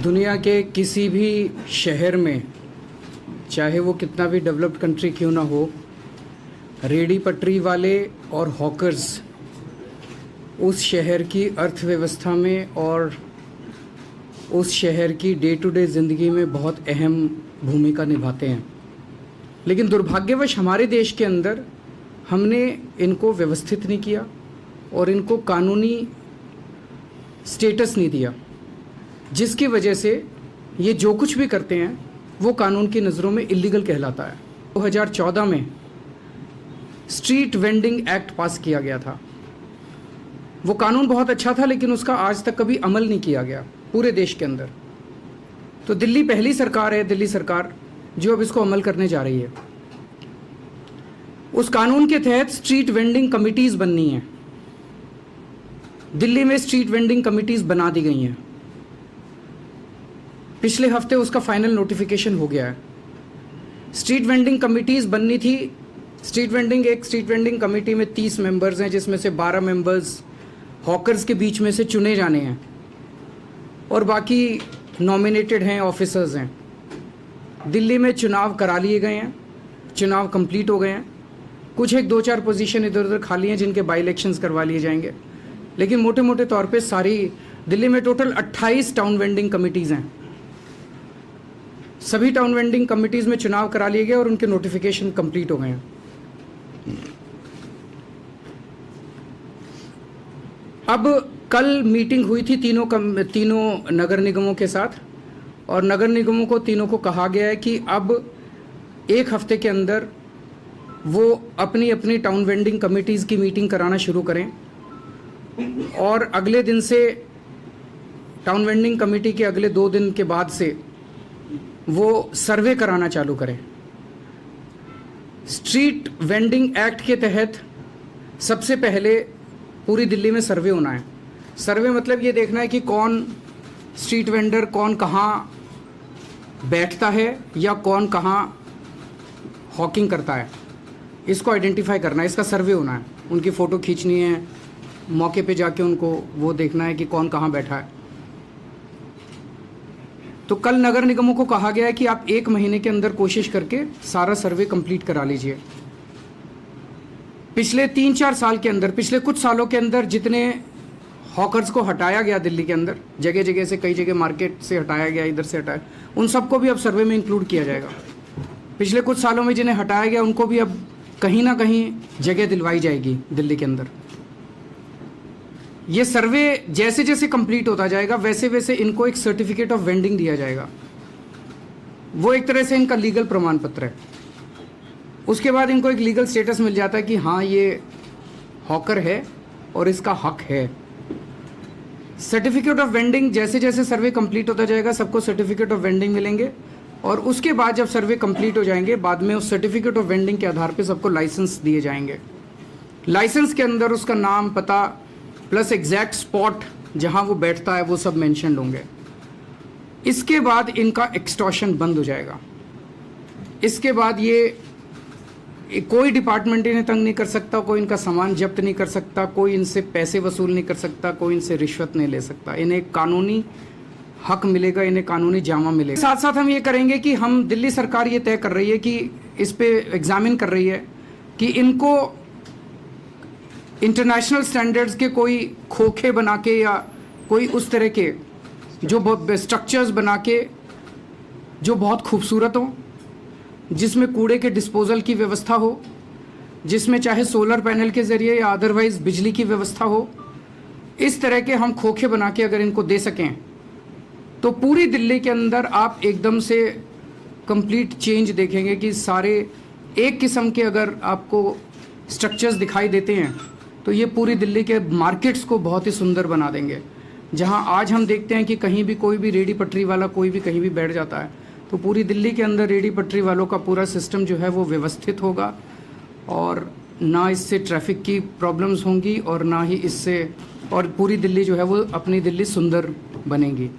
दुनिया के किसी भी शहर में, चाहे वो कितना भी डेवलप्ड कंट्री क्यों ना हो, रेडी पटरी वाले और हॉकर्स उस शहर की अर्थव्यवस्था में और उस शहर की डे टू डे ज़िंदगी में बहुत अहम भूमिका निभाते हैं। लेकिन दुर्भाग्यवश हमारे देश के अंदर हमने इनको व्यवस्थित नहीं किया और इनको कानूनी स्टेटस नहीं दिया, जिसकी वजह से ये जो कुछ भी करते हैं वो कानून की नज़रों में इलीगल कहलाता है। 2014 में स्ट्रीट वेंडिंग एक्ट पास किया गया था। वो कानून बहुत अच्छा था, लेकिन उसका आज तक कभी अमल नहीं किया गया पूरे देश के अंदर। तो दिल्ली पहली सरकार है, दिल्ली सरकार, जो अब इसको अमल करने जा रही है। उस कानून के तहत स्ट्रीट वेंडिंग कमिटीज़ बननी है। दिल्ली में स्ट्रीट वेंडिंग कमिटीज़ बना दी गई हैं। पिछले हफ्ते उसका फाइनल नोटिफिकेशन हो गया है। स्ट्रीट वेंडिंग कमिटीज़ बननी थी। एक स्ट्रीट वेंडिंग कमेटी में 30 मेंबर्स हैं, जिसमें से 12 मेंबर्स हॉकर्स के बीच में से चुने जाने हैं और बाकी नॉमिनेटेड हैं, ऑफिसर्स हैं। दिल्ली में चुनाव करा लिए गए हैं, चुनाव कंप्लीट हो गए हैं। कुछ एक 2-4 पोजीशन इधर उधर खाली हैं जिनके बाई इलेक्शंस करवा लिए जाएंगे, लेकिन मोटे मोटे तौर पे सारी दिल्ली में टोटल 28 टाउन वेंडिंग कमिटीज़ हैं। सभी टाउन वेंडिंग कमिटीज़ में चुनाव करा लिए गए और उनके नोटिफिकेशन कंप्लीट हो गए हैं। अब कल मीटिंग हुई थी तीनों नगर निगमों के साथ, और नगर निगमों को तीनों को कहा गया है कि अब 1 हफ्ते के अंदर वो अपनी अपनी टाउन वेंडिंग कमिटीज़ की मीटिंग कराना शुरू करें और अगले दिन से टाउन वेंडिंग कमेटी के अगले 2 दिन के बाद से वो सर्वे कराना चालू करें। स्ट्रीट वेंडिंग एक्ट के तहत सबसे पहले पूरी दिल्ली में सर्वे होना है। सर्वे मतलब ये देखना है कि कौन स्ट्रीट वेंडर कौन कहाँ बैठता है या कौन कहाँ हॉकिंग करता है, इसको आइडेंटिफाई करना है। इसका सर्वे होना है, उनकी फ़ोटो खींचनी है, मौके पे जाके उनको वो देखना है कि कौन कहाँ बैठा है। तो कल नगर निगमों को कहा गया है कि आप 1 महीने के अंदर कोशिश करके सारा सर्वे कंप्लीट करा लीजिए। पिछले 3-4 साल के अंदर, पिछले कुछ सालों के अंदर जितने हॉकर्स को हटाया गया दिल्ली के अंदर, जगह जगह से, कई जगह मार्केट से हटाया गया, इधर से हटाया, उन सबको भी अब सर्वे में इंक्लूड किया जाएगा। पिछले कुछ सालों में जिन्हें हटाया गया उनको भी अब कहीं ना कहीं जगह दिलवाई जाएगी दिल्ली के अंदर। ये सर्वे जैसे जैसे कंप्लीट होता जाएगा वैसे वैसे इनको एक सर्टिफिकेट ऑफ वेंडिंग दिया जाएगा। वो एक तरह से इनका लीगल प्रमाण पत्र है। उसके बाद इनको एक लीगल स्टेटस मिल जाता है कि हाँ, ये हॉकर है और इसका हक है। सर्टिफिकेट ऑफ वेंडिंग, जैसे जैसे सर्वे कंप्लीट होता जाएगा सबको सर्टिफिकेट ऑफ वेंडिंग मिलेंगे, और उसके बाद जब सर्वे कंप्लीट हो जाएंगे, बाद में उस सर्टिफिकेट ऑफ वेंडिंग के आधार पे सबको लाइसेंस दिए जाएंगे। लाइसेंस के अंदर उसका नाम, पता प्लस एग्जैक्ट स्पॉट जहां वो बैठता है वो सब मेंशन होंगे। इसके बाद इनका एक्सटॉर्शन बंद हो जाएगा। इसके बाद ये कोई डिपार्टमेंट इन्हें तंग नहीं कर सकता, कोई इनका सामान जब्त नहीं कर सकता, कोई इनसे पैसे वसूल नहीं कर सकता, कोई इनसे रिश्वत नहीं ले सकता। इन्हें कानूनी हक मिलेगा, इन्हें कानूनी जामा मिलेगा। साथ साथ हम ये करेंगे कि हम, दिल्ली सरकार ये तय कर रही है कि इस पे एग्जामिन कर रही है कि इनको इंटरनेशनल स्टैंडर्ड्स के कोई खोखे बना के या कोई उस तरह के जो स्ट्रक्चर्स बना के जो बहुत खूबसूरत हो, जिसमें कूड़े के डिस्पोजल की व्यवस्था हो, जिसमें चाहे सोलर पैनल के ज़रिए या अदरवाइज़ बिजली की व्यवस्था हो, इस तरह के हम खोखे बना के अगर इनको दे सकें तो पूरी दिल्ली के अंदर आप एकदम से कंप्लीट चेंज देखेंगे कि सारे एक किस्म के अगर आपको स्ट्रक्चर्स दिखाई देते हैं तो ये पूरी दिल्ली के मार्केट्स को बहुत ही सुंदर बना देंगे। जहां आज हम देखते हैं कि कहीं भी कोई भी रेडी पटरी वाला कोई भी कहीं भी बैठ जाता है, तो पूरी दिल्ली के अंदर रेडी पटरी वालों का पूरा सिस्टम जो है वो व्यवस्थित होगा और ना इससे ट्रैफिक की प्रॉब्लम्स होंगी और ना ही इससे, और पूरी दिल्ली जो है वो अपनी दिल्ली सुंदर बनेगी।